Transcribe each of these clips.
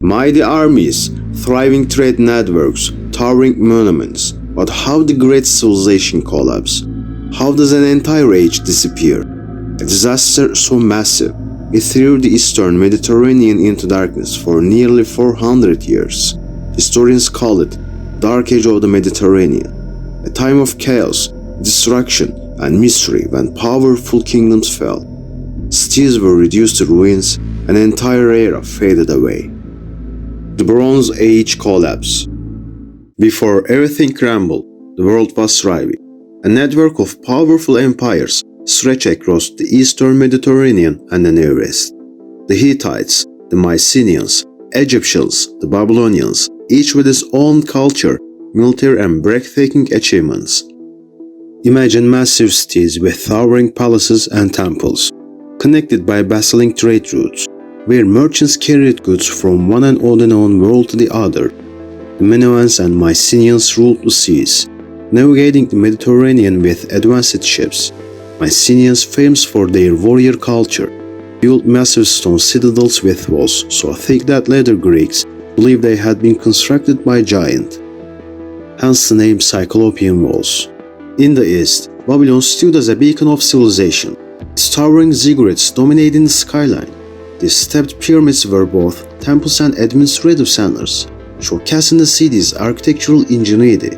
Mighty armies, thriving trade networks, towering monuments. But how the great civilization collapse? How does an entire age disappear? A disaster so massive, it threw the eastern Mediterranean into darkness for nearly 400 years. Historians call it Dark Age of the Mediterranean, a time of chaos, destruction, and mystery when powerful kingdoms fell. Cities were reduced to ruins, an entire era faded away. The Bronze Age collapse. Before everything crumbled, the world was thriving. A network of powerful empires stretched across the eastern Mediterranean and the Near East. The Hittites, the Mycenaeans, Egyptians, the Babylonians, each with its own culture, military and breathtaking achievements. Imagine massive cities with towering palaces and temples, connected by bustling trade routes, where merchants carried goods from one and unknown world to the other. The Minoans and Mycenaeans ruled the seas, navigating the Mediterranean with advanced ships. Mycenaeans, famous for their warrior culture, built massive stone citadels with walls so thick that later Greeks believed they had been constructed by giants. Hence the name Cyclopean Walls. In the east, Babylon stood as a beacon of civilization, its towering ziggurats dominating the skyline. These stepped pyramids were both temples and administrative centers, showcasing the city's architectural ingenuity.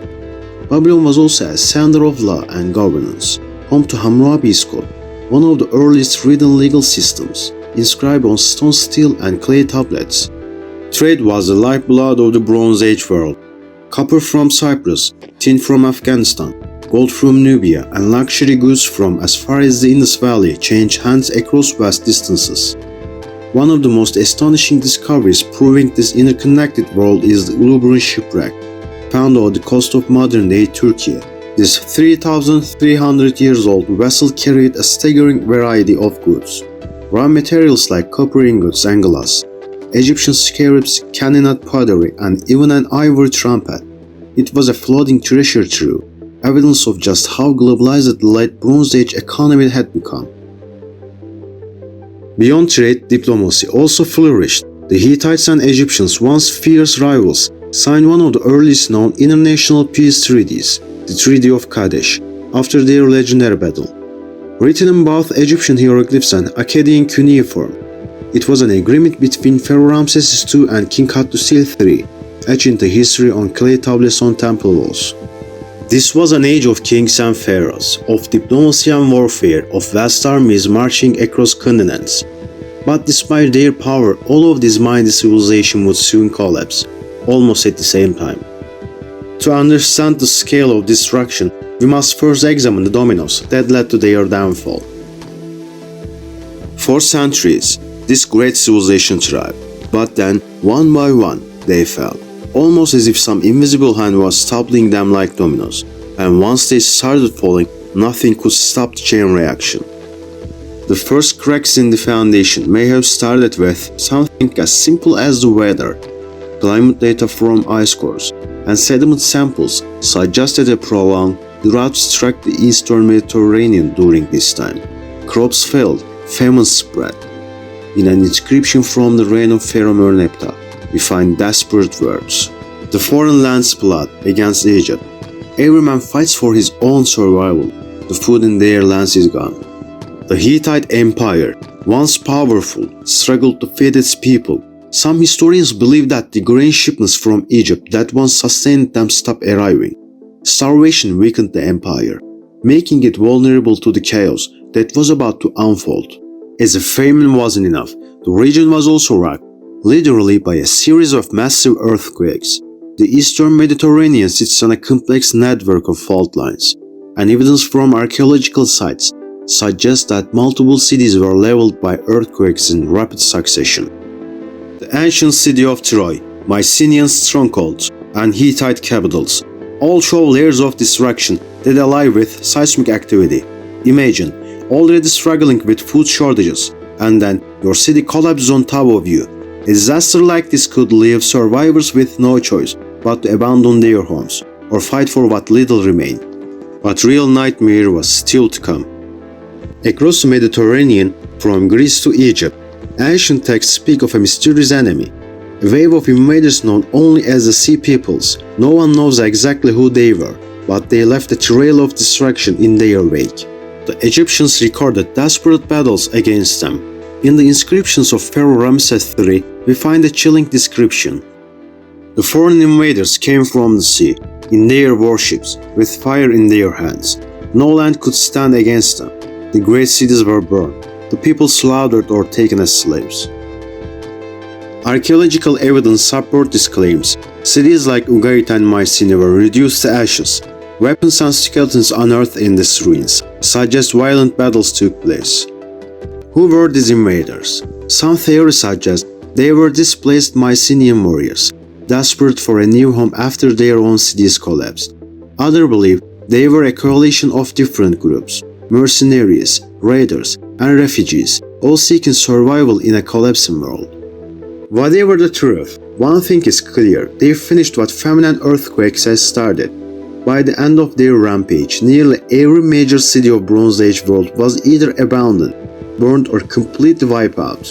Babylon was also a center of law and governance, home to Hammurabi's Code, one of the earliest written legal systems, inscribed on stone, steel, and clay tablets. Trade was the lifeblood of the Bronze Age world. Copper from Cyprus, tin from Afghanistan, gold from Nubia, and luxury goods from as far as the Indus Valley changed hands across vast distances. One of the most astonishing discoveries proving this interconnected world is the Uluburun shipwreck, found on the coast of modern-day Turkey. This 3,300 years old vessel carried a staggering variety of goods. Raw materials like copper ingots and glass, Egyptian scarabs, Canaanite pottery, and even an ivory trumpet. It was a floating treasure trove, evidence of just how globalized the late Bronze Age economy had become. Beyond trade, diplomacy also flourished. The Hittites and Egyptians, once fierce rivals, signed one of the earliest known international peace treaties, the Treaty of Kadesh, after their legendary battle. Written in both Egyptian hieroglyphs and Akkadian cuneiform, it was an agreement between Pharaoh Ramses II and King Hattusil III, etched into history on clay tablets on temple walls. This was an age of kings and pharaohs, of diplomacy and warfare, of vast armies marching across continents. But despite their power, all of this mighty civilization would soon collapse, almost at the same time. To understand the scale of destruction, we must first examine the dominoes that led to their downfall. For centuries, this great civilization thrived, but then, one by one, they fell, almost as if some invisible hand was toppling them like dominoes, and once they started falling, nothing could stop the chain reaction. The first cracks in the foundation may have started with something as simple as the weather. Climate data from ice cores and sediment samples suggested a prolonged drought struck the eastern Mediterranean during this time. Crops failed, famine spread. In an inscription from the reign of Pharaoh Merneptah, we find desperate words. The foreign lands plot against Egypt. Every man fights for his own survival. The food in their lands is gone. The Hittite Empire, once powerful, struggled to feed its people. Some historians believe that the grain shipments from Egypt that once sustained them stopped arriving. Starvation weakened the empire, making it vulnerable to the chaos that was about to unfold. As if famine wasn't enough, the region was also rocked, literally by a series of massive earthquakes. The eastern Mediterranean sits on a complex network of fault lines, and evidence from archaeological sites suggests that multiple cities were leveled by earthquakes in rapid succession. The ancient city of Troy, Mycenaean strongholds, and Hittite capitals all show layers of destruction that ally with seismic activity. Imagine, already struggling with food shortages, and then your city collapses on top of you. A disaster like this could leave survivors with no choice but to abandon their homes or fight for what little remained. But real nightmare was still to come. Across the Mediterranean, from Greece to Egypt, ancient texts speak of a mysterious enemy, A wave of invaders known only as the Sea Peoples. No one knows exactly who they were, but they left a trail of destruction in their wake. The Egyptians recorded desperate battles against them. In the inscriptions of Pharaoh Ramses III, we find a chilling description. The foreign invaders came from the sea, in their warships, with fire in their hands. No land could stand against them. The great cities were burned, the people slaughtered or taken as slaves. Archaeological evidence supports these claims. Cities like Ugarit and Mycenae were reduced to ashes. Weapons and skeletons unearthed in these ruins suggest violent battles took place. Who were these invaders? Some theories suggest they were displaced Mycenaean warriors, desperate for a new home after their own cities collapsed. Others believe they were a coalition of different groups, mercenaries, raiders, and refugees, all seeking survival in a collapsing world. Whatever the truth, one thing is clear: they finished what famine and earthquakes had started. By the end of their rampage, nearly every major city of Bronze Age world was either abandoned, burned, or completely wiped out.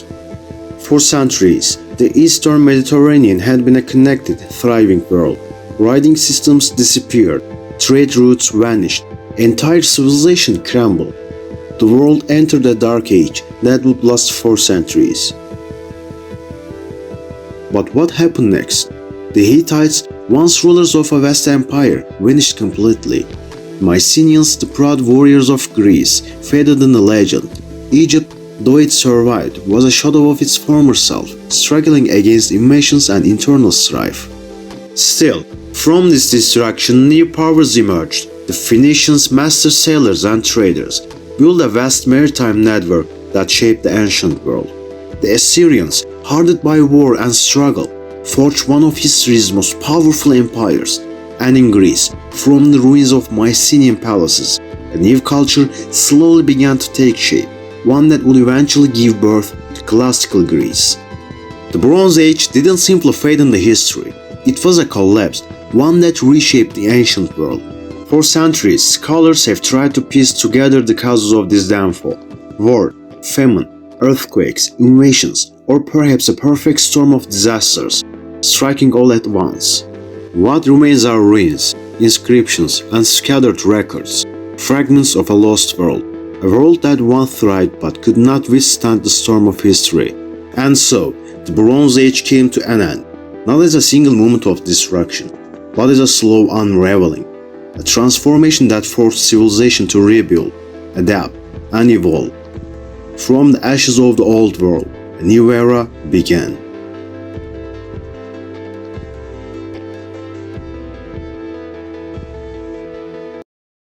For centuries, the Eastern Mediterranean had been a connected, thriving world. Riding systems disappeared, trade routes vanished, entire civilization crumbled. The world entered a dark age that would last for centuries. But what happened next? The Hittites, once rulers of a vast empire, vanished completely. Mycenaeans, the proud warriors of Greece, faded in the legend. Egypt, though it survived, was a shadow of its former self, struggling against invasions and internal strife. Still, from this destruction, new powers emerged. The Phoenicians, master sailors and traders, built a vast maritime network that shaped the ancient world. The Assyrians, hardened by war and struggle, forged one of history's most powerful empires. And in Greece, from the ruins of Mycenaean palaces, a new culture slowly began to take shape, one that would eventually give birth to classical Greece. The Bronze Age didn't simply fade in the history. It was a collapse, one that reshaped the ancient world. For centuries, scholars have tried to piece together the causes of this downfall: war, famine, earthquakes, invasions, or perhaps a perfect storm of disasters, striking all at once. What remains are ruins, inscriptions, and scattered records, fragments of a lost world, a world that once thrived but could not withstand the storm of history. And so, the Bronze Age came to an end, not as a single moment of destruction, but as a slow unraveling, a transformation that forced civilization to rebuild, adapt, and evolve. From the ashes of the old world, a new era began.